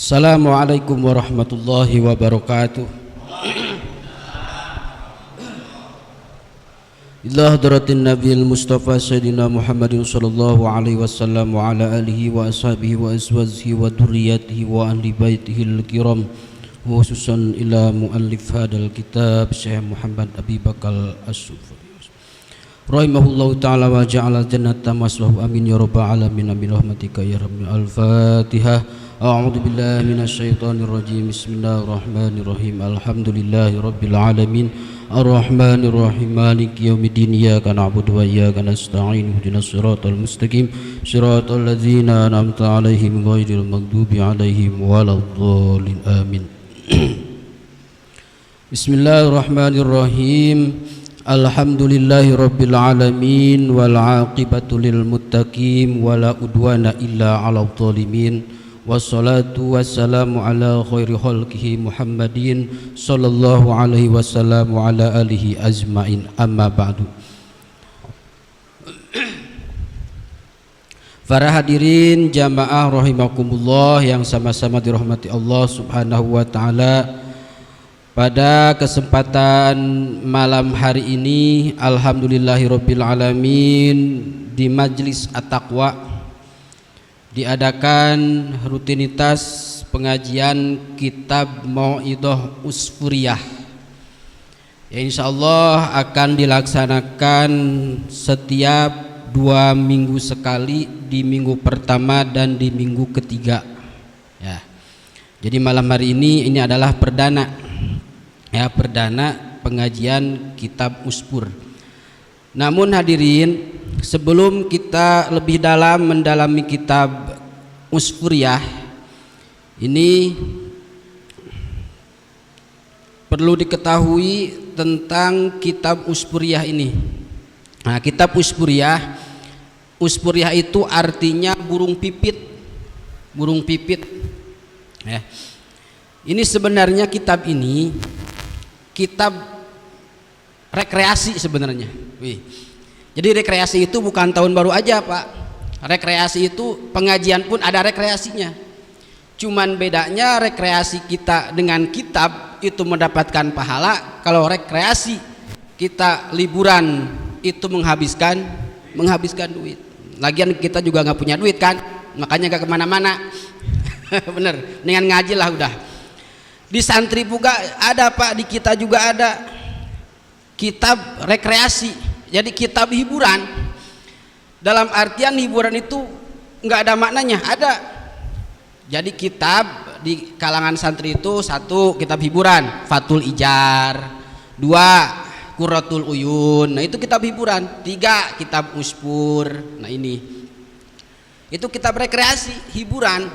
Assalamualaikum warahmatullahi wabarakatuh. Ila hadratin Nabiil Mustafa Sayyidina Muhammadin sallallahu alaihi wasallam wa ala alihi wa ashabihi wa azwajihi wa dzurriyyatihi wa ahli baitihil kiram, khususan ila muallif hadal kitab Syekh Muhammad Abi Bakal As-Sufri rahimahullahu ta'ala wa ja'ala jannata maswahu amin ya rabbal alamin amin rahmatika ya rabbi. Al-Fatihah. A'udzu billahi minasyaitonir rajim. Bismillahirrahmanirrahim. Alhamdulillahi rabbil alamin. Ar-Rahmanir Rahim. Maliki yaumiddin. Iyyaka na'budu wa iyyaka nasta'in. Ihdinas siratal mustaqim. Siratal ladzina an'amta 'alaihim ghairil maghdubi 'alaihim waladdallin. Amin. Bismillahirrahmanirrahim. Alhamdulillahi rabbil alamin wal 'aqibatu lil muttaqin wala udwana illa 'alal zalimin. Wassalatu wassalamu ala khairi khalqihi Muhammadin sallallahu alaihi wasallam wa ala alihi ajmain, amma ba'du. Para hadirin jamaah rahimakumullah yang sama-sama dirahmati Allah subhanahu wa ta'ala, pada kesempatan malam hari ini alhamdulillahirabbil alamin di Majlis At-Taqwa diadakan rutinitas pengajian kitab Mau'idhah Usfuriyah yang insyaallah akan dilaksanakan setiap 2 minggu sekali, di minggu pertama dan di minggu ketiga ya. Jadi malam hari ini adalah perdana pengajian kitab Uspur. Namun hadirin, sebelum kita lebih dalam mendalami kitab Usfuriyah ini, perlu diketahui tentang kitab Usfuriyah ini. Nah, kitab Usfuriyah itu artinya burung pipit ya. Ini sebenarnya kitab ini kitab rekreasi sebenarnya. Jadi rekreasi itu bukan tahun baru aja, Pak. Rekreasi itu pengajian pun ada rekreasinya. Cuman bedanya rekreasi kita dengan kitab itu mendapatkan pahala. Kalau rekreasi kita liburan itu menghabiskan duit. Lagian kita juga nggak punya duit kan, makanya nggak kemana-mana. Bener, dengan ngaji lah udah. Di santri juga ada, Pak, di kita juga ada kitab rekreasi. Jadi kitab hiburan, dalam artian hiburan itu nggak ada maknanya, ada. Jadi kitab di kalangan santri itu: 1 kitab hiburan Fathul Ijar, 2 Qurratul Uyun, nah itu kitab hiburan. 3 kitab Uspur, nah ini itu kitab rekreasi hiburan.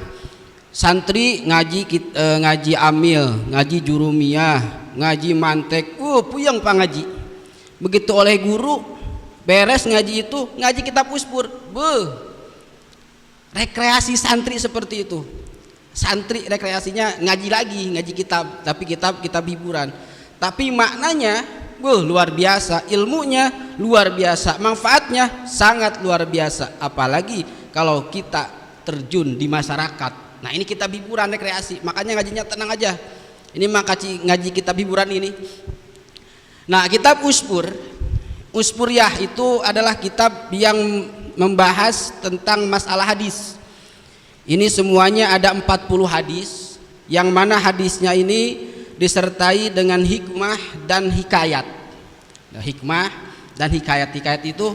Santri ngaji amil, ngaji jurumiyah, ngaji mantek, puyeng Pak ngaji. Begitu oleh guru beres ngaji itu, ngaji kitab Uspur, rekreasi santri seperti itu. Santri rekreasinya ngaji lagi, ngaji kitab, tapi kitab hiburan. Tapi maknanya luar biasa, ilmunya luar biasa, manfaatnya sangat luar biasa. Apalagi kalau kita terjun di masyarakat. Nah, ini kitab hiburan rekreasi, makanya ngajinya tenang aja. Ini makanya ngaji kitab hiburan ini. Nah, kitab Uspuriyah itu adalah kitab yang membahas tentang masalah hadis. Ini semuanya ada 40 hadis, yang mana hadisnya ini disertai dengan hikmah dan hikayat. Nah, hikmah dan hikayat itu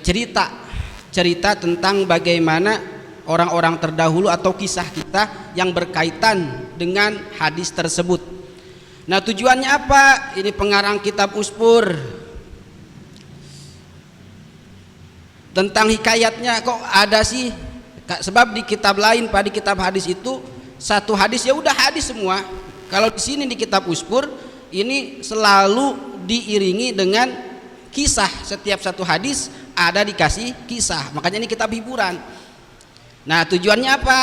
cerita tentang bagaimana orang-orang terdahulu atau kisah kita yang berkaitan dengan hadis tersebut. Nah, tujuannya apa? Ini pengarang kitab Uspur. Tentang hikayatnya kok ada sih? Sebab di kitab lain, pada kitab hadis itu satu hadis ya udah hadis semua. Kalau di sini di kitab Uspur ini selalu diiringi dengan kisah. Setiap satu hadis ada dikasih kisah. Makanya ini kitab hiburan. Nah, tujuannya apa?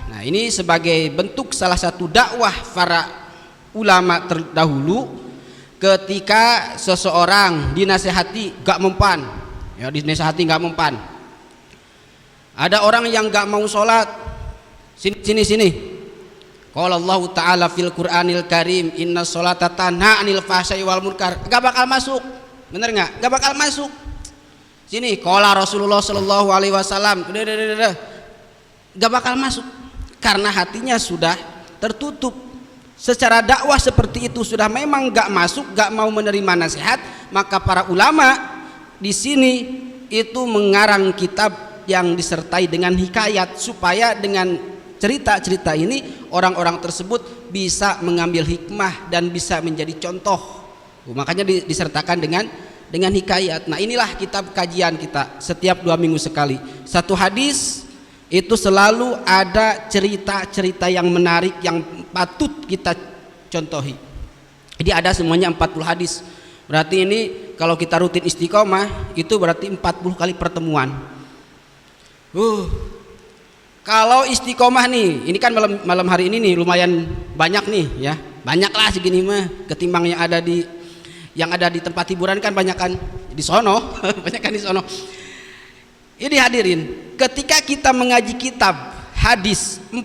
Nah, ini sebagai bentuk salah satu dakwah para ulama terdahulu ketika seseorang dinasehati gak mempan. Ya, dinasehati gak mempan. Ada orang yang gak mau sholat, sini Qala Allah Ta'ala fil Qur'anil Karim, inna sholata tanha 'anil fahsya'i wal munkar. Gak bakal masuk. Bener nggak? Gak bakal masuk. Sini qala Rasulullah sallallahu alaihi wasallam. Gak bakal masuk karena hatinya sudah tertutup. Secara dakwah seperti itu sudah memang gak masuk, gak mau menerima nasihat, maka para ulama di sini itu mengarang kitab yang disertai dengan hikayat supaya dengan cerita-cerita ini orang-orang tersebut bisa mengambil hikmah dan bisa menjadi contoh. Makanya disertakan dengan hikayat. Nah, inilah kitab kajian kita setiap 2 minggu sekali. Satu hadis itu selalu ada cerita-cerita yang menarik yang patut kita contohi. Jadi ada semuanya 40 hadis. Berarti ini kalau kita rutin istiqomah itu berarti 40 kali pertemuan. Kalau istiqomah nih, ini kan malam hari ini nih lumayan banyak nih ya, banyak lah segini mah ketimbang yang ada di tempat hiburan kan banyak kan di sono, banyak kan di sono. Ini hadirin, ketika kita mengaji kitab hadis 40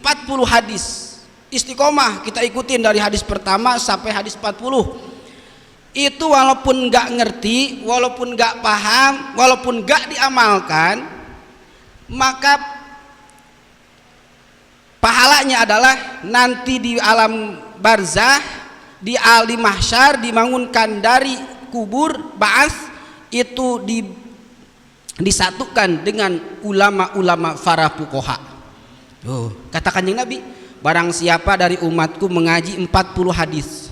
hadis istiqomah kita ikutin dari hadis pertama sampai hadis 40, itu walaupun nggak ngerti, walaupun nggak paham, walaupun nggak diamalkan, maka pahalanya adalah nanti di alam barzah, di mahsyar, dibangunkan dari kubur, ba'ats, itu disatukan dengan ulama-ulama para fuqaha. Kata Kanjeng Nabi, barang siapa dari umatku mengaji 40 hadis,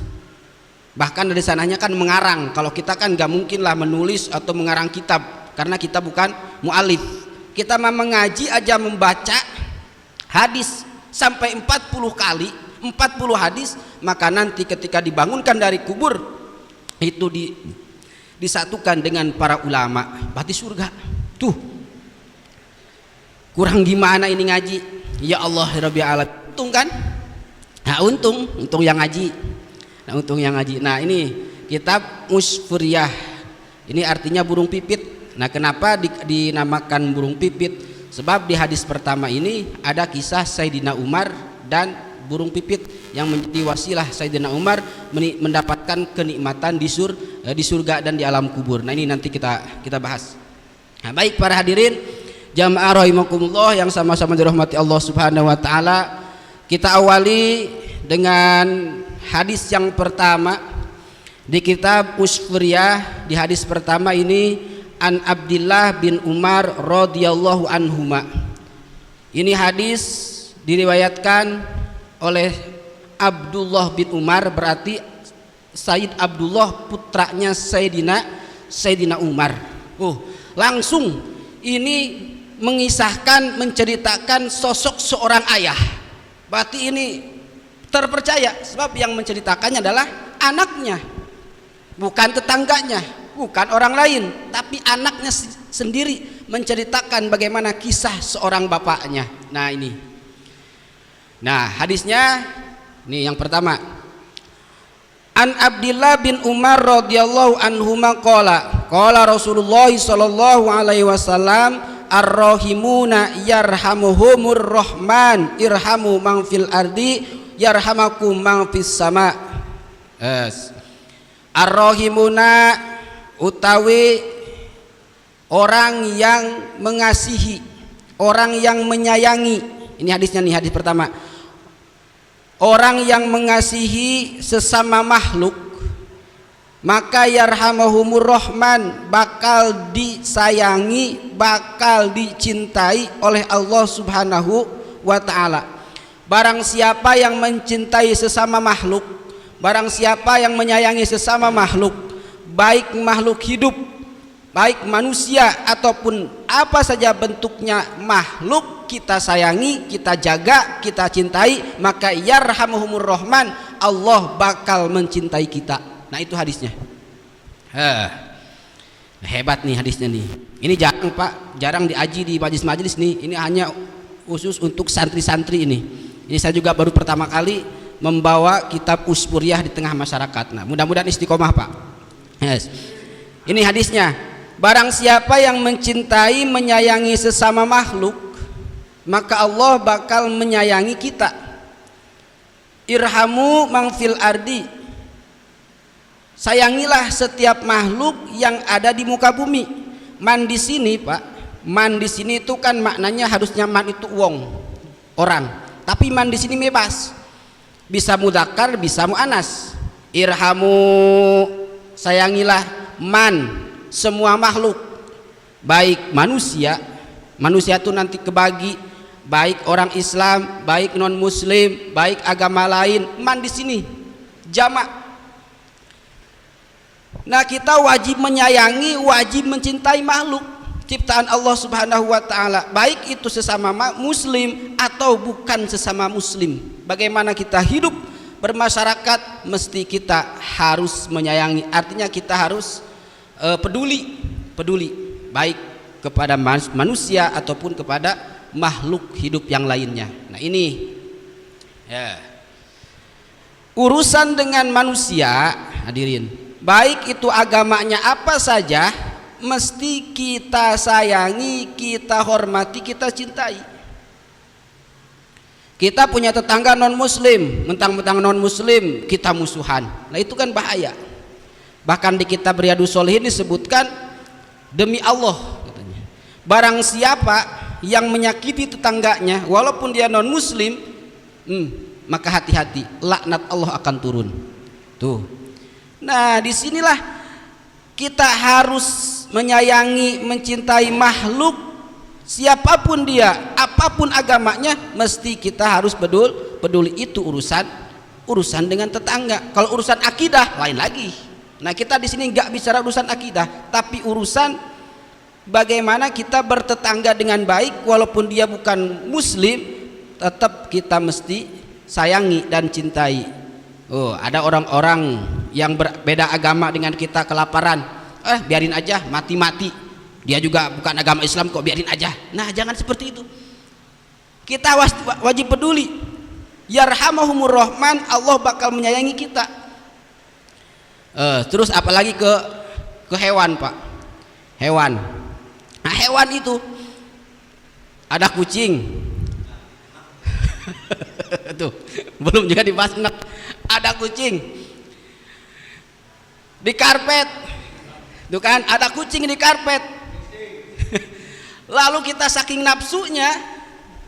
bahkan dari sananya kan mengarang. Kalau kita kan gak mungkin lah menulis atau mengarang kitab karena kita bukan mu'alif. Kita mah mengaji aja, membaca hadis sampai 40 kali, 40 hadis, maka nanti ketika dibangunkan dari kubur itu disatukan dengan para ulama, berarti surga. Tuh, kurang gimana ini ngaji? Ya Allah Rabbil Alamin. Untung kan? Nah, untung yang ngaji. Nah, ini kitab Musfuriyah. Ini artinya burung pipit. Nah, kenapa dinamakan burung pipit? Sebab di hadis pertama ini ada kisah Sayyidina Umar dan burung pipit yang menjadi wasilah Sayyidina Umar mendapatkan kenikmatan di surga dan di alam kubur. Nah, ini nanti kita bahas. Nah, baik para hadirin jamaah rahimakumullah yang sama-sama dirahmati Allah Subhanahu wa taala, kita awali dengan hadis yang pertama di kitab Usfuriyah. Di hadis pertama ini an Abdillah bin Umar radhiyallahu anhuma. Ini hadis diriwayatkan oleh Abdullah bin Umar, berarti Sayyid Abdullah putranya Sayyidina Umar. Langsung ini menceritakan sosok seorang ayah. Berarti ini terpercaya sebab yang menceritakannya adalah anaknya, bukan tetangganya, bukan orang lain, tapi anaknya sendiri menceritakan bagaimana kisah seorang bapaknya. Nah, ini. Nah, hadisnya nih yang pertama. An Abdillah bin Umar radhiyallahu anhuma qala Rasulullah sallallahu alaihi wasallam ar-rahimuna yarhamuhumur rahman irhamu man fil ardi yarhamakum man fis sama. Ar-rahimuna utawi orang yang mengasihi, orang yang menyayangi. Ini hadisnya nih, hadis pertama. Orang yang mengasihi sesama makhluk, maka yarhamahumur rahman, bakal disayangi, bakal dicintai oleh Allah Subhanahu wa taala. Barang siapa yang mencintai sesama makhluk, barang siapa yang menyayangi sesama makhluk, baik makhluk hidup, baik manusia ataupun apa saja bentuknya makhluk, kita sayangi, kita jaga, kita cintai, maka yarhamuhumur rahman, Allah bakal mencintai kita. Nah, itu hadisnya. Hebat nih hadisnya nih. Ini jarang Pak, jarang diaji di majelis-majelis nih. Ini hanya khusus untuk santri-santri ini. Ini saya juga baru pertama kali membawa kitab Usfuriyah di tengah masyarakat. Nah, mudah-mudahan istiqomah Pak. Yes. Ini hadisnya. Barang siapa yang mencintai, menyayangi sesama makhluk, maka Allah bakal menyayangi kita. irhamu man fil ardi, sayangilah setiap makhluk yang ada di muka bumi. Man di sini Pak, man di sini itu kan maknanya harusnya man itu wong, orang, tapi man di sini bebas, bisa mudzakkar bisa muannas. Irhamu, sayangilah man, semua makhluk, baik manusia, manusia itu nanti kebagi, baik orang Islam, baik non Muslim, baik agama lain. Man di sini jamak. Nah, kita wajib menyayangi, wajib mencintai makhluk ciptaan Allah Subhanahu wa taala, baik itu sesama muslim atau bukan sesama muslim. Bagaimana kita hidup bermasyarakat, mesti kita harus menyayangi, artinya kita harus peduli baik kepada manusia ataupun kepada makhluk hidup yang lainnya. Nah, ini ya, urusan dengan manusia, hadirin, baik itu agamanya apa saja, mesti kita sayangi, kita hormati, kita cintai. Kita punya tetangga non muslim, mentang-mentang non muslim kita musuhan. Nah, itu kan bahaya. Bahkan di kitab Riyadhus Shalihin disebutkan, demi Allah katanya, barang siapa yang menyakiti tetangganya walaupun dia non muslim, maka hati-hati, laknat Allah akan turun. Tuh. Nah, disinilah kita harus menyayangi, mencintai makhluk siapapun dia, apapun agamanya, mesti kita harus peduli. Itu urusan dengan tetangga. Kalau urusan akidah lain lagi. Nah, kita di sini nggak bicara urusan akidah, tapi urusan bagaimana kita bertetangga dengan baik walaupun dia bukan muslim, tetap kita mesti sayangi dan cintai. Oh, ada orang-orang yang berbeda agama dengan kita kelaparan, biarin aja, mati-mati, dia juga bukan agama Islam kok, biarin aja. Nah, jangan seperti itu. Kita wajib peduli. Yarhamahumur Rahman, Allah bakal menyayangi kita. Terus apalagi ke hewan Pak, hewan. Nah, hewan itu ada kucing. Tuh, belum juga dibahas. Ada kucing di karpet, tuh kan, ada kucing di karpet. Lalu kita saking nafsunya,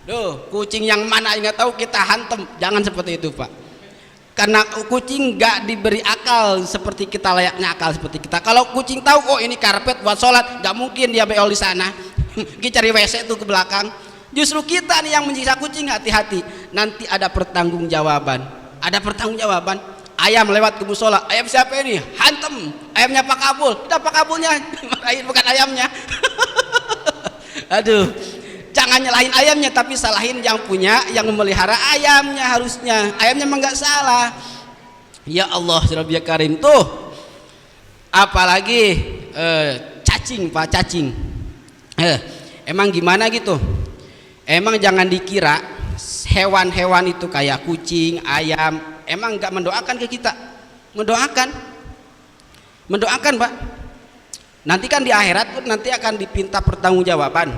tuh kucing yang mana nggak tahu, kita hantem. Jangan seperti itu Pak, karena kucing nggak diberi akal seperti kita, layaknya akal seperti kita. Kalau kucing tahu, oh ini karpet buat sholat, nggak mungkin dia beol di sana. Kita cari WC tuh ke belakang. Justru kita nih yang menyiksa kucing, hati-hati, nanti ada pertanggungjawaban. Ada pertanggungjawaban. Ayam lewat ke musola, ayam siapa ini? Hantem, ayamnya Pak Kabul. Udah Pak Kabulnya, bukan ayamnya. Aduh, jangan nyalahin ayamnya, tapi salahin yang punya, yang memelihara ayamnya. Harusnya ayamnya emang nggak salah. Ya Allah, Rabbia Karim. Tuh, apalagi cacing Pak, cacing. Emang gimana gitu? Emang jangan dikira hewan-hewan itu kayak kucing, ayam, emang nggak mendoakan ke kita? Mendoakan Pak. Nanti kan di akhirat nanti akan dipinta pertanggungjawaban.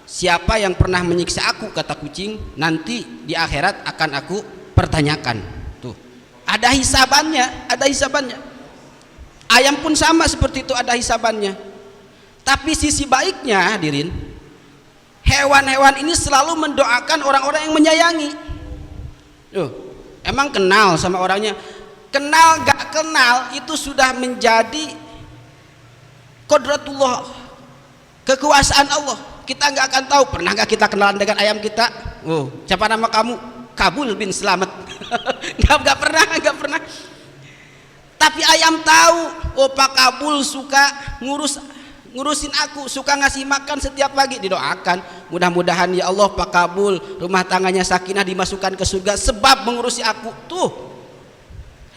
Siapa yang pernah menyiksa aku, kata kucing, nanti di akhirat akan aku pertanyakan. Tuh, ada hisabannya, ada hisabannya. Ayam pun sama seperti itu, ada hisabannya. Tapi sisi baiknya, hadirin, hewan-hewan ini selalu mendoakan orang-orang yang menyayangi. Emang kenal sama orangnya? Kenal gak kenal itu sudah menjadi kodratullah, kekuasaan Allah. Kita nggak akan tahu. Pernah nggak kita kenalan dengan ayam kita? Siapa nama kamu? Kabul bin Slamet. nggak pernah. Tapi ayam tahu, Pak Kabul suka ngurusin aku, suka ngasih makan setiap pagi. Didoakan, mudah-mudahan ya Allah Pak Kabul rumah tangganya sakinah, dimasukkan ke surga sebab mengurusi aku. Tuh,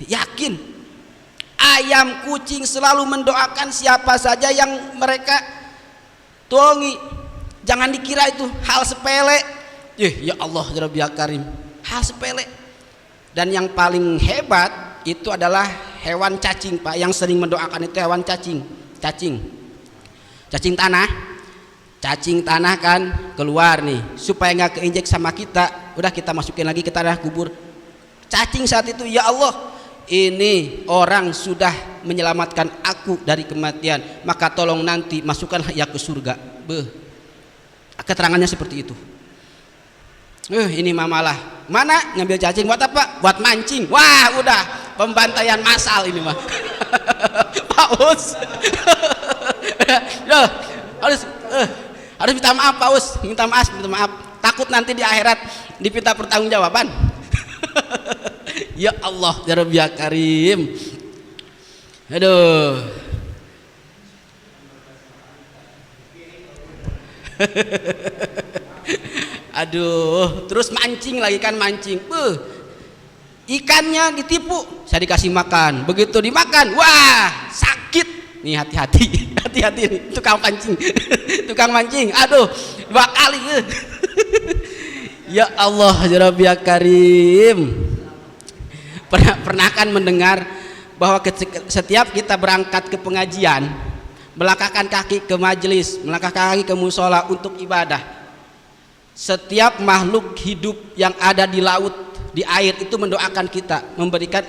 yakin. Ayam, kucing selalu mendoakan siapa saja yang mereka tolongi. Jangan dikira itu hal sepele. Ya Allah, Rabbia Karim, hal sepele. Dan yang paling hebat itu adalah hewan cacing Pak, yang sering mendoakan itu hewan cacing tanah kan keluar nih supaya nggak keinjek sama kita. Udah kita masukin lagi ke tanah, kubur, cacing saat itu, ya Allah, ini orang sudah menyelamatkan aku dari kematian, maka tolong nanti masukkanlah ia ke surga. Keterangannya seperti itu. Ini mamalah, mana ngambil cacing buat apa? Buat mancing. Wah, udah pembantaian massal ini mah. Paus. Harus minta maaf, Paus. Minta maaf. Takut nanti di akhirat dipinta pertanggungjawaban. Ya Allah, ya Rabbi ya Karim. Aduh. Aduh, terus mancing lagi kan, mancing. Ikannya ditipu, saya dikasih makan. Begitu dimakan, wah, sakit. Nih hati-hati, hati-hati nih, tukang pancing. Tukang mancing. Aduh, 2 kali. Ya Allah, ya Rabbi ya Karim. Pernah kan mendengar bahwa setiap kita berangkat ke pengajian, melangkahkan kaki ke majelis, melangkahkan kaki ke musola untuk ibadah, setiap makhluk hidup yang ada di laut, di air itu mendoakan kita, memberikan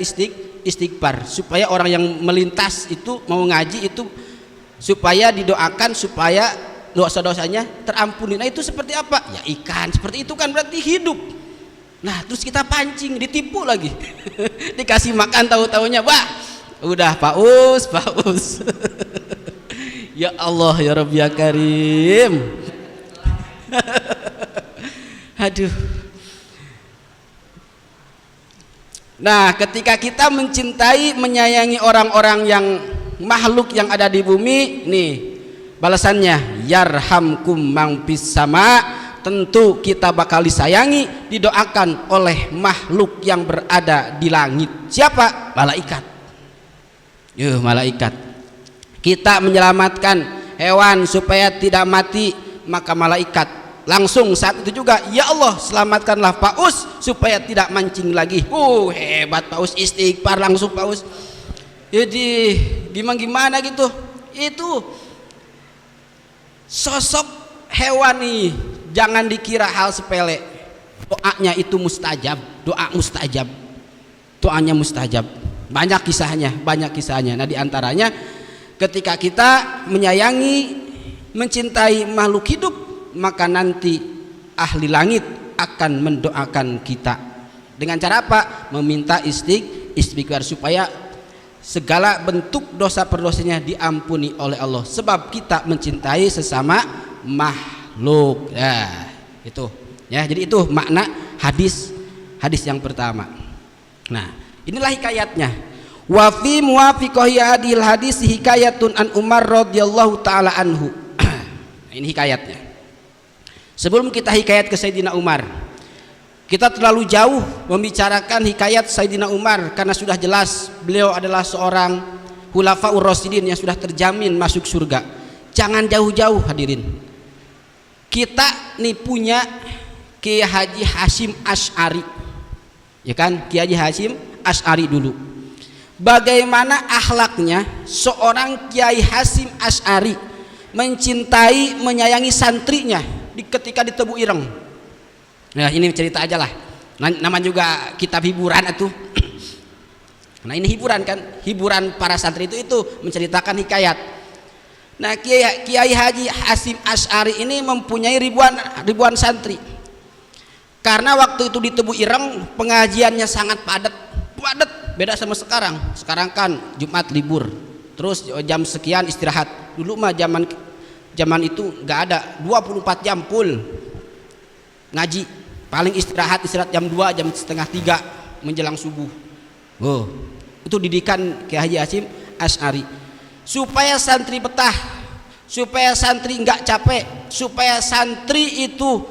istighfar, supaya orang yang melintas itu mau ngaji itu supaya didoakan supaya dosa-dosanya terampuni. Nah itu seperti apa? Ya ikan, seperti itu kan berarti hidup. Nah terus kita pancing, ditipu lagi. Dikasih makan, tahu-taunya wah udah paus. Ya Allah, ya Rabbi ya Karim. Aduh. Nah ketika kita mencintai, menyayangi orang-orang yang makhluk yang ada di bumi, nih balasannya, yarhamkum man fis sama. Tentu kita bakal disayangi, didoakan oleh makhluk yang berada di langit. Siapa? Malaikat. Malaikat. Kita menyelamatkan hewan supaya tidak mati, maka malaikat langsung saat itu juga, ya Allah, selamatkanlah paus supaya tidak mancing lagi. Hebat paus, istighfar langsung paus. Jadi gimana gitu. Itu sosok hewan nih, jangan dikira hal sepele. Doanya itu mustajab, doanya mustajab. Banyak kisahnya. Nah diantaranya ketika kita menyayangi, mencintai makhluk hidup, maka nanti ahli langit akan mendoakan kita dengan cara apa? Meminta istighfar supaya segala bentuk dosa perdosanya diampuni oleh Allah, sebab kita mencintai sesama makhluk. Itu ya, jadi itu makna hadis yang pertama. Nah inilah hikayatnya. Wa fi muwafiqahi hadil hadis hikayatun an Umar radhiyallahu taala anhu. Ini hikayatnya. Sebelum kita hikayat ke Sayyidina Umar, kita terlalu jauh membicarakan hikayat Sayyidina Umar karena sudah jelas beliau adalah seorang khulafaur rasyidin yang sudah terjamin masuk surga. Jangan jauh-jauh hadirin. Kita nih punya Kiai Haji Hasyim Asy'ari, ya kan? Kiai Haji Hasyim Asy'ari dulu. Bagaimana akhlaknya seorang Kiai Hasyim Asy'ari mencintai, menyayangi santrinya ketika di Tebu Ireng. Nah ini cerita aja lah. Nama juga kitab hiburan itu. Nah ini hiburan kan, hiburan para santri itu menceritakan hikayat. Nah Kiai Haji Hasyim Asy'ari ini mempunyai ribuan santri. Karena waktu itu di Tebu Ireng pengajiannya sangat padat, beda sama sekarang. Sekarang kan Jumat libur, terus jam sekian istirahat. Dulu mah zaman itu nggak ada 24 jam full ngaji, paling istirahat jam 2, jam setengah 3 menjelang subuh. Itu didikan Kiai Haji Hasyim Asy'ari supaya santri betah, supaya santri nggak capek, supaya santri itu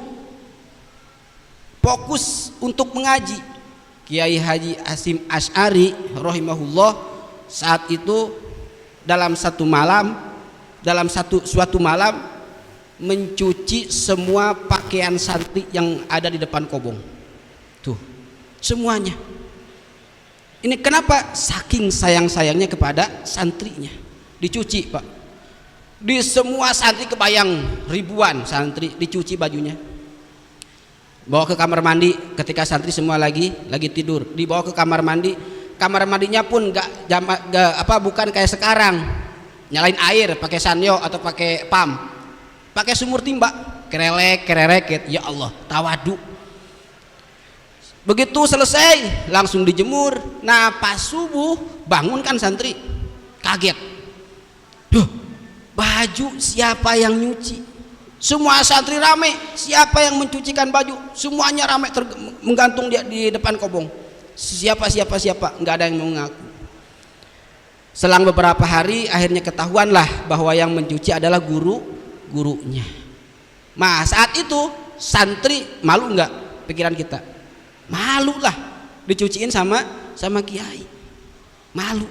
fokus untuk mengaji. Kiai Haji Hasyim Asy'ari rahimahullah saat itu dalam suatu malam mencuci semua pakaian santri yang ada di depan kobong. Tuh, semuanya. Ini kenapa? Saking sayang-sayangnya kepada santrinya. Dicuci, Pak. Di semua santri, kebayang ribuan santri, dicuci bajunya. bawa ke kamar mandi ketika santri semua lagi tidur, dibawa ke kamar mandi. Kamar mandinya pun bukan kayak sekarang nyalain air pakai sanyo atau pakai pam, pakai sumur timba, kererek, ya Allah, tawadu. Begitu selesai langsung dijemur. Nah pas subuh bangun kan santri kaget, duh, baju siapa yang nyuci? Semua santri rame, siapa yang mencucikan baju? Semuanya rame menggantung di depan kobong. Siapa, nggak ada yang mau ngaku. Selang beberapa hari akhirnya ketahuanlah bahwa yang mencuci adalah gurunya. Nah saat itu santri malu nggak? Pikiran kita malu lah, dicuciin sama kiai, malu.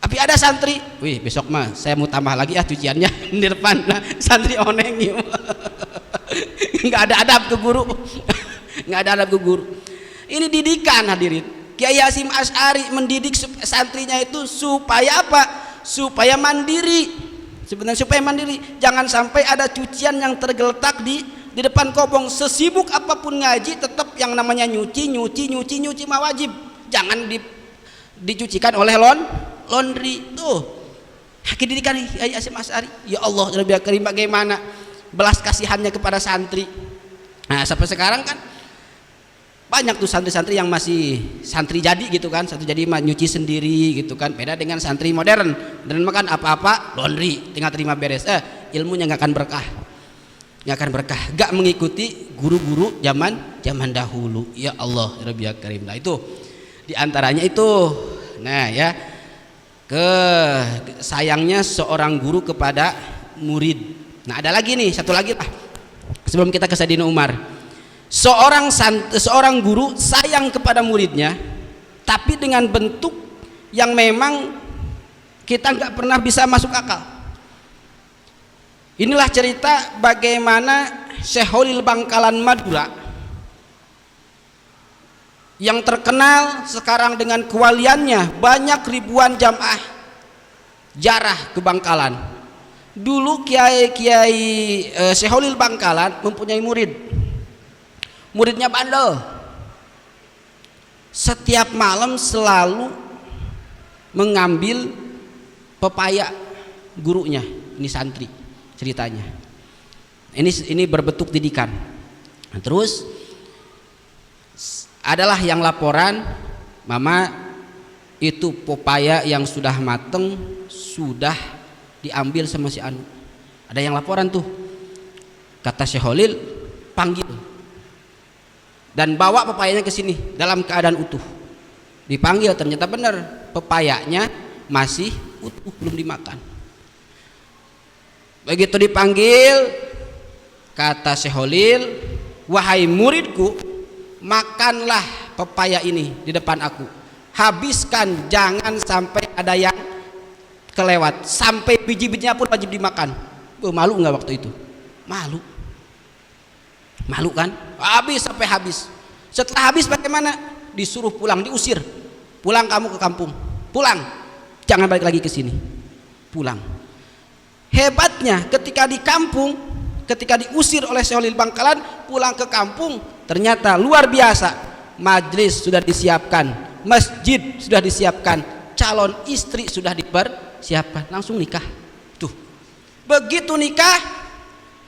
Tapi ada santri, wih besok mah saya mau tambah lagi ya cuciannya di depan. Nah, santri oneng yuk. Nggak ada adab ke guru. Nggak ada adab ke guru. Ini didikan hadirin. Kiai Hasyim Asy'ari mendidik santrinya itu supaya apa? Supaya mandiri. Sebenarnya supaya mandiri. Jangan sampai ada cucian yang tergeletak di depan kobong. Sesibuk apapun ngaji, tetap yang namanya nyuci mah wajib. Jangan dicucikan oleh laundry tuh. Didikan Kiai Hasyim Asy'ari. Ya Allah, Rabbi Karim, bagaimana belas kasihannya kepada santri. Nah sampai sekarang kan banyak tuh santri-santri yang masih santri jadi gitu kan, santri jadi nyuci sendiri gitu kan. Beda dengan santri modern makan apa-apa laundry, tinggal terima beres. Ilmunya nggak akan berkah, nggak mengikuti guru-guru zaman dahulu. Ya Allah, Rabbi Karim. Nah itu diantaranya itu. Nah ya, sayangnya seorang guru kepada murid. Nah ada lagi nih, satu lagi lah sebelum kita ke Sayyidina Umar. Seorang guru sayang kepada muridnya, tapi dengan bentuk yang memang kita nggak pernah bisa masuk akal. Inilah cerita bagaimana Syekh Holil Bangkalan Madura yang terkenal sekarang dengan kewaliannya, banyak ribuan jamaah jarah ke Bangkalan. Dulu Kiai Syekh Holil Bangkalan mempunyai muridnya bandel. Setiap malam selalu mengambil pepaya gurunya. Ini santri ceritanya. Ini berbentuk didikan. Nah, terus adalah yang laporan, mama itu pepaya yang sudah mateng sudah diambil sama si Anu. Ada yang laporan tuh. Kata Syekh Holil, panggil dan bawa pepayanya ke sini dalam keadaan utuh. Dipanggil, ternyata benar pepayanya masih utuh, belum dimakan. Begitu dipanggil, kata Syekh Holil, wahai muridku, makanlah pepaya ini di depan aku, habiskan, jangan sampai ada yang kelewat, sampai biji-bijinya pun wajib dimakan. Malu nggak waktu itu? Malu kan? Habis sampai habis. Setelah habis bagaimana? Disuruh pulang, diusir. Pulang kamu ke kampung. Pulang. Jangan balik lagi ke sini. Pulang. Hebatnya ketika di kampung, ketika diusir oleh Syekh Holil Bangkalan, pulang ke kampung, ternyata luar biasa. Majlis sudah disiapkan, masjid sudah disiapkan, calon istri sudah dipersiapkan, langsung nikah. Tuh. Begitu nikah,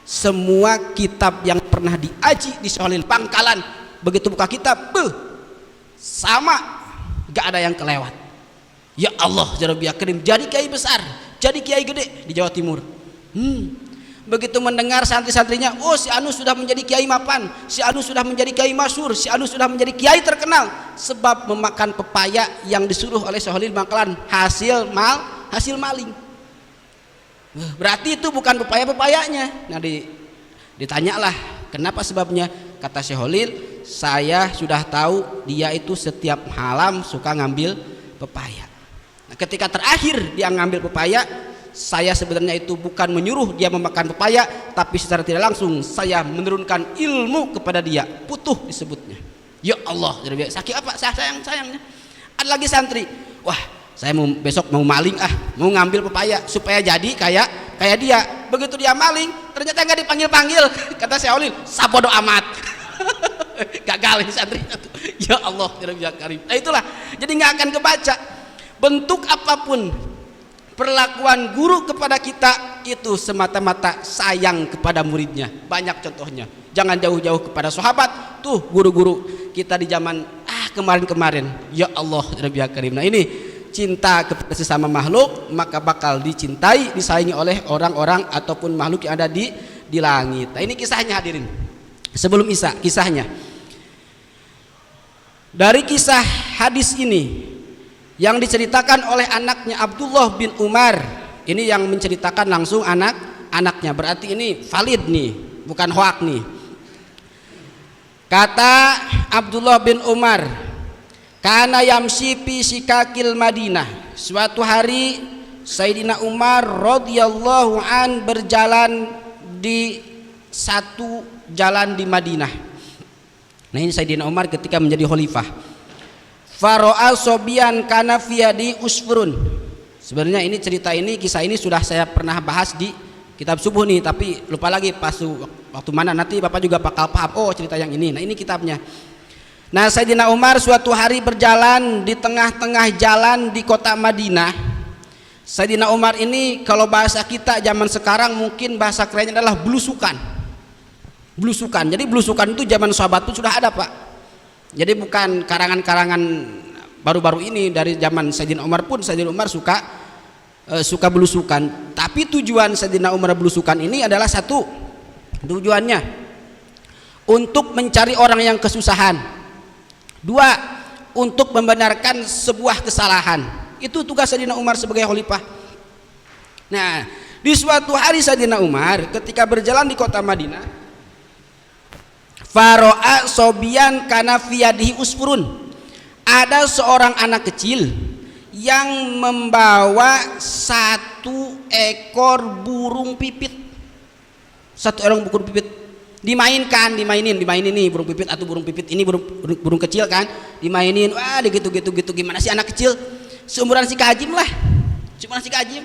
semua kitab yang pernah diaji di Syekh Holil Bangkalan, begitu buka kitab, sama, gak ada yang kelewat. Ya Allah, Rabbi Karim, jadi kiai besar, jadi kiai gede di Jawa Timur. Begitu mendengar santri-santrinya, oh si Anu sudah menjadi kiai mapan, si Anu sudah menjadi kiai masyhur, si Anu sudah menjadi kiai terkenal sebab memakan pepaya yang disuruh oleh Syekh Holil Bangkalan, hasil maling. Berarti itu bukan pepayanya. Nah ditanyalah kenapa sebabnya. Kata Syekh Holil, saya sudah tahu dia itu setiap malam suka ngambil pepaya. Nah, ketika terakhir dia ngambil pepaya, saya sebenarnya itu bukan menyuruh dia memakan pepaya, tapi secara tidak langsung saya menurunkan ilmu kepada dia. Putuh disebutnya. Ya Allah, sakit apa? Sayangnya. Ada lagi santri, wah saya besok mau maling, mau ngambil pepaya supaya jadi kayak dia. Begitu dia maling, ternyata nggak dipanggil. Kata Syekh Holil, sabodo amat. Gagal ini santrinya tuh. Ya Allah, ya Karim. Nah itulah, jadi nggak akan kebaca. Bentuk apapun perlakuan guru kepada kita itu semata-mata sayang kepada muridnya. Banyak contohnya. Jangan jauh-jauh kepada sahabat. Tuh guru-guru kita di zaman kemarin-kemarin. Ya Allah, ya Karim. Nah ini cinta kepada sesama makhluk maka bakal dicintai, disayangi oleh orang-orang ataupun makhluk yang ada di langit. Nah ini kisahnya hadirin. Sebelum kisahnya. Dari kisah hadis ini yang diceritakan oleh anaknya Abdullah bin Umar, ini yang menceritakan langsung anaknya, berarti ini valid nih, bukan hoak nih. Kata Abdullah bin Umar, kana yamsi fi sikakil Madinah. Suatu hari Sayyidina Umar radhiyallahu an berjalan di satu jalan di Madinah. Nah ini Sayyidina Umar ketika menjadi khalifah. Faro'a sobian kana fiyadi usfurun. Sebenarnya ini kisah ini sudah saya pernah bahas di kitab subuh nih, tapi lupa lagi pas waktu mana, nanti Bapak juga bakal paham. Oh cerita yang ini. Nah ini kitabnya. Nah Sayyidina Umar suatu hari berjalan di tengah-tengah jalan di kota Madinah. Sayyidina Umar ini kalau bahasa kita zaman sekarang mungkin bahasa kerennya adalah belusukan. Jadi belusukan itu zaman sahabat itu sudah ada Pak. Jadi bukan karangan-karangan baru-baru ini, dari zaman Sayyidina Umar pun Sayyidina Umar suka belusukan. Tapi tujuan Sayyidina Umar belusukan ini adalah satu, tujuannya untuk mencari orang yang kesusahan. Dua, untuk membenarkan sebuah kesalahan. Itu tugas Sayyidina Umar sebagai khalifah. Nah, di suatu hari Sayyidina Umar ketika berjalan di kota Madinah, faro'a sobian kana fiyadihi usfurun. Ada seorang anak kecil yang membawa satu ekor burung pipit. Satu ekor burung pipit. Dimainin nih burung pipit atau burung pipit ini burung kecil kan, dimainin. Wah, gitu gimana sih anak kecil? Seumuran si Kajim lah. Cuma si Kajim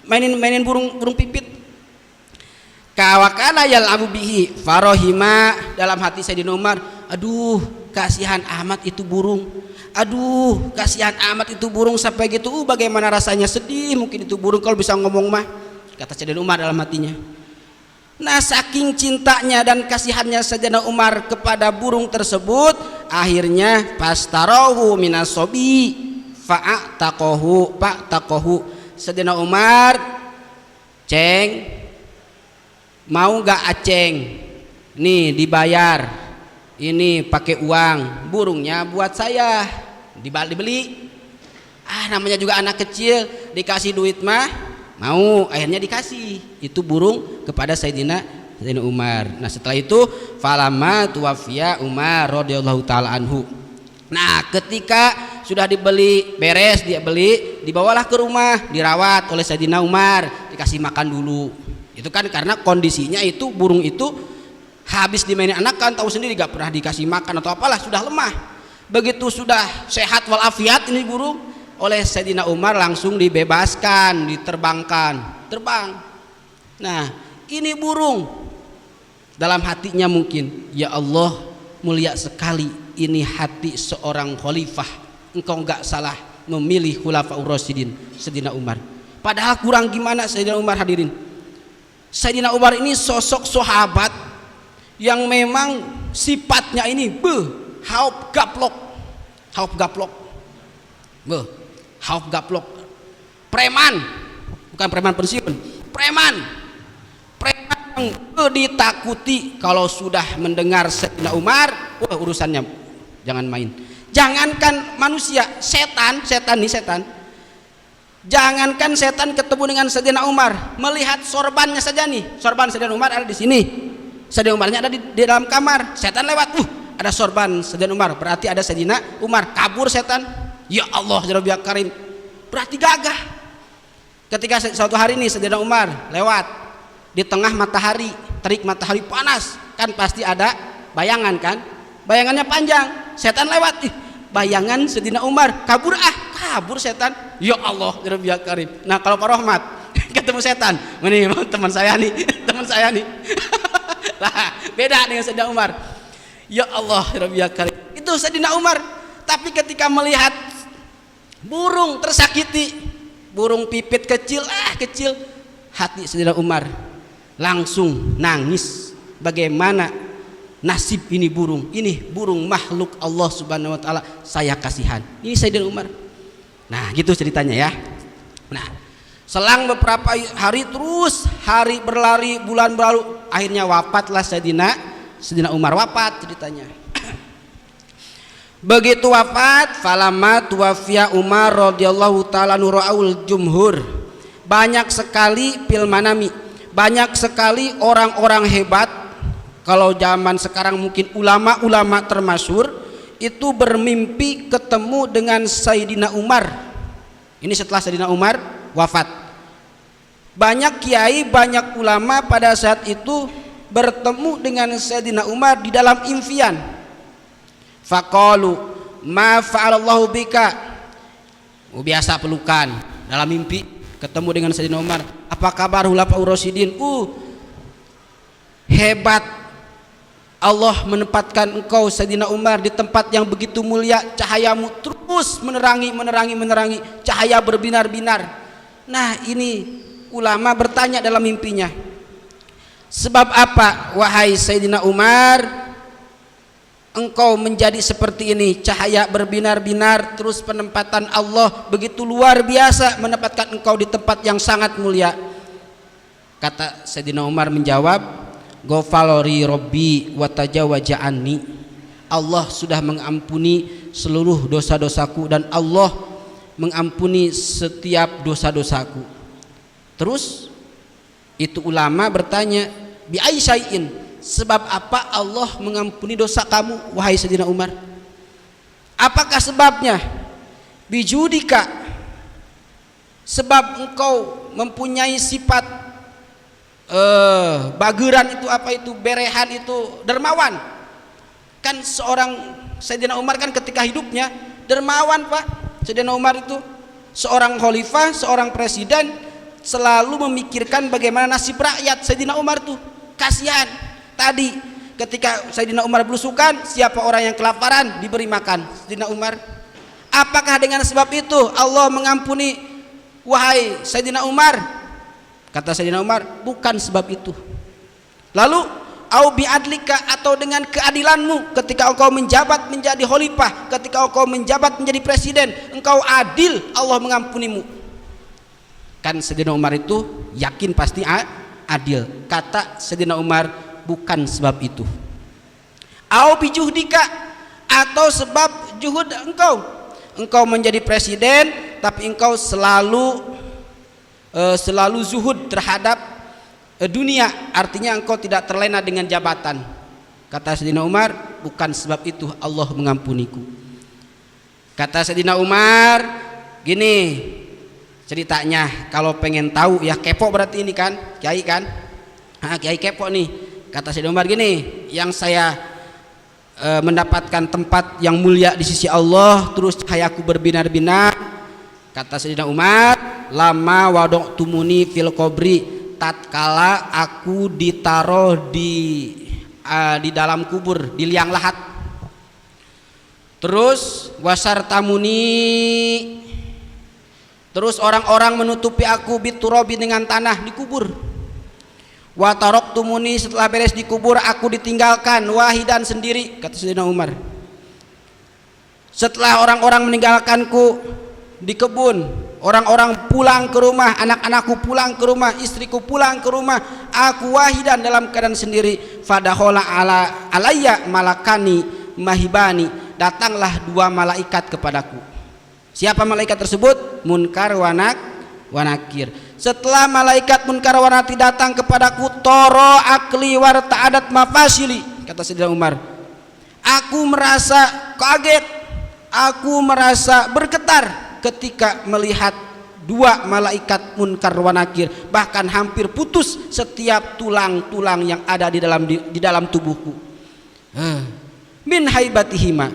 mainin burung pipit. Kawakana yal abu bihi farohima, dalam hati Sayyidina Umar, aduh kasihan amat itu burung, sampai gitu bagaimana rasanya, sedih mungkin itu burung kalau bisa ngomong mah, kata Sayyidina Umar dalam hatinya. Nah saking cintanya dan kasihannya Sayyidina Umar kepada burung tersebut, akhirnya pastarahu minasobi fa'taqahu Sayyidina Umar, ceng mau gak aceng nih dibayar, ini pakai uang, burungnya buat saya, dibeli. Namanya juga anak kecil, dikasih duit mah mau, akhirnya dikasih itu burung kepada Sayyidina Umar. Nah setelah itu falamma tuwafiya Umar radhiyallahu taala anhu. Nah ketika sudah dibeli, beres dia beli, dibawalah ke rumah, dirawat oleh Sayyidina Umar, dikasih makan dulu. Itu kan karena kondisinya itu burung itu habis dimainin anak kan, tahu sendiri gak pernah dikasih makan atau apalah, sudah lemah. Begitu sudah sehat walafiat ini burung, oleh Sayyidina Umar langsung dibebaskan, terbang. Nah ini burung dalam hatinya mungkin, ya Allah mulia sekali ini hati seorang khalifah, engkau gak salah memilih khulafaur rasyidin Sayyidina Umar. Padahal kurang gimana Sayyidina Umar hadirin. Sayyidina Umar ini sosok sahabat yang memang sifatnya ini hauf gaplok, preman, bukan preman pensiun, preman yang ditakuti. Kalau sudah mendengar Sayyidina Umar, wah urusannya jangan main. Jangankan manusia, setan. Jangankan setan ketemu dengan Sayyidina Umar, melihat sorbannya saja nih, sorban Sayyidina Umar ada di sini, Sayyidina Umarnya ada di dalam kamar, setan lewat, ada sorban Sayyidina Umar, berarti ada Sayyidina Umar, kabur setan. Ya Allah ya Karim, berarti gagah. Ketika suatu hari nih Sayyidina Umar lewat di tengah matahari, terik matahari panas, kan pasti ada bayangan kan, bayangannya panjang, setan lewat, bayangan Sayyidina Umar, kabur setan. Ya Allah ya Karim. Nah kalau Pak Rahmat ketemu setan, ini teman saya nih lah beda dengan Sayyidina Umar. Ya Allah, Rabbi ya Karim. Itu Sayyidina Umar. Tapi ketika melihat burung tersakiti, burung pipit kecil, kecil, hati Sayyidina Umar langsung nangis. Bagaimana nasib ini burung makhluk Allah Subhanahu wa taala, saya kasihan. Ini Sayyidina Umar. Nah, gitu ceritanya ya. Nah, selang beberapa hari, terus hari berlari, bulan berlalu, akhirnya wafatlah Sayyidina Umar, wafat ceritanya. Begitu wafat, falamma tuwafiya Umar radhiyallahu taala nuraul jumhur. Banyak sekali fil manami, banyak sekali orang-orang hebat. Kalau zaman sekarang mungkin ulama-ulama termasyhur itu bermimpi ketemu dengan Sayyidina Umar. Ini setelah Sayyidina Umar wafat. Banyak kiai, banyak ulama pada saat itu bertemu dengan Sayyidina Umar di dalam impian. Faqalu ma fa'alallahu bika. Biasa pelukan dalam mimpi ketemu dengan Sayyidina Umar. Apa kabar Khulafaur Rasyidin? Hebat, Allah menempatkan engkau Sayyidina Umar di tempat yang begitu mulia, cahayamu terus menerangi, cahaya berbinar-binar. Nah, ini ulama bertanya dalam mimpinya, sebab apa wahai Sayyidina Umar engkau menjadi seperti ini, cahaya berbinar-binar, terus penempatan Allah begitu luar biasa menempatkan engkau di tempat yang sangat mulia. Kata Sayyidina Umar menjawab, Ghafalori Robbi wa tajawaza anni. Allah sudah mengampuni seluruh dosa-dosaku dan Allah mengampuni setiap dosa-dosaku. Terus itu ulama bertanya, bi aisyai'in, sebab apa Allah mengampuni dosa kamu wahai Sayyidina Umar? Apakah sebabnya? Bijudika, sebab engkau mempunyai sifat bageran, itu apa itu, berehan, itu dermawan. Kan seorang Sayyidina Umar kan ketika hidupnya dermawan, Pak. Sayyidina Umar itu seorang khalifah, seorang presiden, selalu memikirkan bagaimana nasib rakyat. Sayyidina Umar tuh kasihan. Tadi ketika Sayyidina Umar belusukan, siapa orang yang kelaparan diberi makan. Sayyidina Umar, apakah dengan sebab itu Allah mengampuni wahai Sayyidina Umar? Kata Sayyidina Umar, bukan sebab itu. Lalu au bi'adlika, atau dengan keadilanmu ketika engkau menjabat menjadi khalifah, ketika engkau menjabat menjadi presiden, engkau adil, Allah mengampunimu. Kan Sayyidina Umar itu yakin pasti adil. Kata Sayyidina Umar, bukan sebab itu. Au bijuhdika, atau sebab juhud engkau menjadi presiden tapi engkau selalu zuhud terhadap dunia, artinya engkau tidak terlena dengan jabatan. Kata Sayyidina Umar, bukan sebab itu Allah mengampuniku. Kata Sayyidina Umar, gini ceritanya, kalau pengen tahu ya kepo berarti ini kan, kiai kan, kiai kepo nih. Kata Sayyidina Umar gini, yang saya mendapatkan tempat yang mulia di sisi Allah, terus cahayaku berbinar-binar. Kata Sayyidina Umar, lama wadoktumuni fil qabri, tatkala aku ditaruh di dalam kubur, di liang lahat. Terus wasar tamuni, terus orang-orang menutupi aku biturabi, dengan tanah, dikubur. Watarok tumuni, setelah beres dikubur aku ditinggalkan wahidan, sendiri. Kata Sayyidina Umar, setelah orang-orang meninggalkanku di kebun, orang-orang pulang ke rumah, anak-anakku pulang ke rumah, istriku pulang ke rumah, aku wahidan dalam keadaan sendiri. Fadakhola alayya malakani mahibani, datanglah dua malaikat kepadaku. Siapa malaikat tersebut? Munkar wa nakir. Setelah malaikat munkar wa nakir datang kepadaku, toro akli war ta'adat mafasili. Kata Sayyidina Umar, aku merasa kaget, aku merasa bergetar ketika melihat dua malaikat munkar wa nakir, bahkan hampir putus setiap tulang-tulang yang ada di dalam tubuhku. Min haibatihima,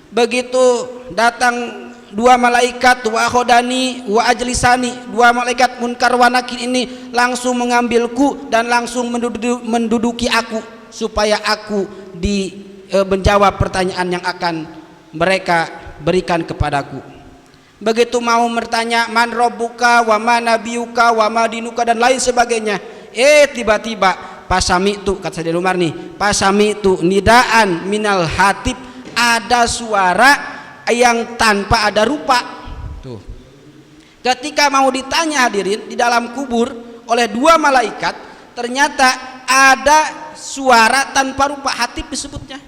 begitu datang dua malaikat, wa khodani wa ajlisani, dua malaikat munkar wa nakir ini langsung mengambilku dan langsung menduduki aku supaya aku menjawab pertanyaan yang akan mereka berikan kepadaku. Begitu mau bertanya man rabbuka wa ma nabiyuka wa ma dinuka dan lain sebagainya, tiba-tiba pasami itu kata Sayyidina Umar nih, pasami itu nidaan minal hatib, ada suara yang tanpa ada rupa. Tuh. Ketika mau ditanya hadirin di dalam kubur oleh dua malaikat, ternyata ada suara tanpa rupa, hatib disebutnya.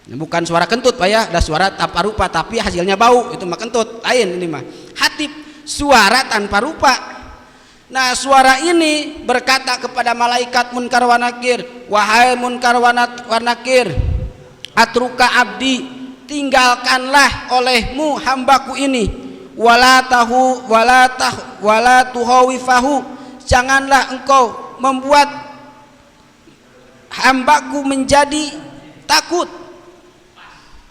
Bukan suara kentut Pak ya, ada suara tanpa rupa tapi hasilnya bau, itu mah kentut, lain ini mah hatib, suara tanpa rupa. Nah suara ini berkata kepada malaikat Munkar wa Nakir, wahai Munkar wa Nakir, atruka abdi, tinggalkanlah olehmu hambaku ini, wala tuhawifahu, janganlah engkau membuat hambaku menjadi takut.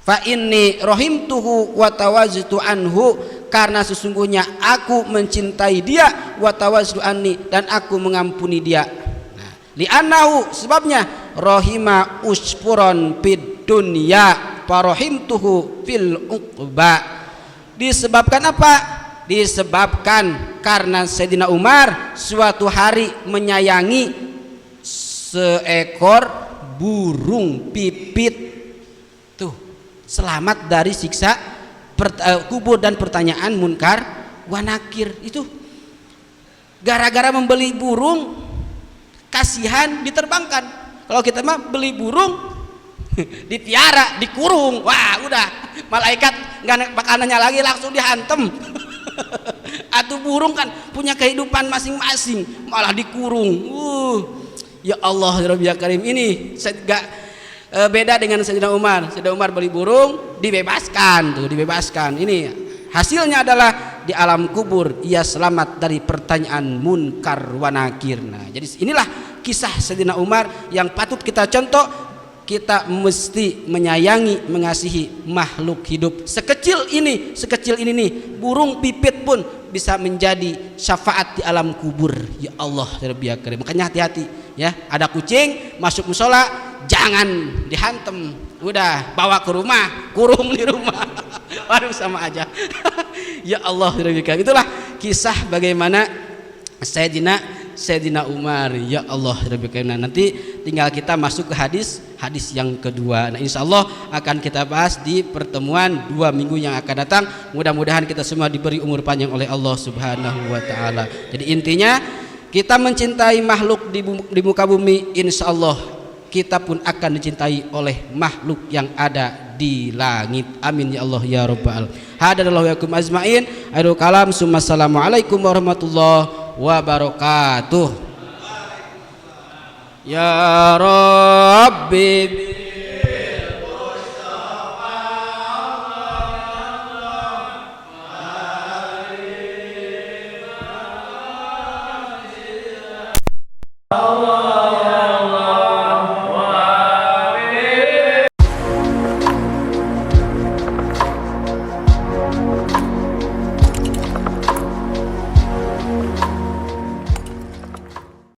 Fa inni rahimtuhu wa tawaztu anhu, karena sesungguhnya aku mencintai dia, wa tawaztu anni, dan aku mengampuni dia. Nah, li'annahu, sebabnya rahima usfuron fid dunya farahimtuhu fil uqba. Disebabkan apa? Disebabkan karena Sayyidina Umar suatu hari menyayangi seekor burung pipit. Selamat dari siksa kubur dan pertanyaan Munkar wa Nakir. Itu gara-gara membeli burung, kasihan diterbangkan. Kalau kita mah beli burung dipiara, dikurung, wah udah malaikat nggak bakal nanya lagi, langsung dihantem. Atau burung kan punya kehidupan masing-masing, malah dikurung. Ya Allah ya Rabbi ya Karim, ini gak beda dengan Sayyidina Umar. Sayyidina Umar beli burung, dibebaskan. Ini hasilnya adalah di alam kubur ia selamat dari pertanyaan Munkar wa Nakir. Nah, jadi inilah kisah Sayyidina Umar yang patut kita contoh. Kita mesti menyayangi, mengasihi makhluk hidup sekecil ini nih, burung pipit pun bisa menjadi syafaat di alam kubur. Ya Allah ya Rabbi ya Karim. Makanya hati-hati ya, ada kucing masuk musola jangan dihantem, udah bawa ke rumah, kurung di rumah. Waduh sama aja. Ya Allah ya Rabbi ya Karim. Itulah kisah bagaimana Sayyidina Umar. Ya Allah ya Rabbi ya Karim. Nah, nanti tinggal kita masuk ke hadis yang kedua. Nah, insya Allah akan kita bahas di pertemuan 2 minggu yang akan datang. Mudah-mudahan kita semua diberi umur panjang oleh Allah Subhanahu wa Ta'ala. Jadi intinya kita mencintai makhluk di muka bumi, insya Allah kita pun akan dicintai oleh makhluk yang ada di langit. Amin ya Allah ya Rabbal alamin. Hadallahu yakum azmain. Akhirul kalam. Assalamualaikum warahmatullahi wabarakatuh. Ya Rabbi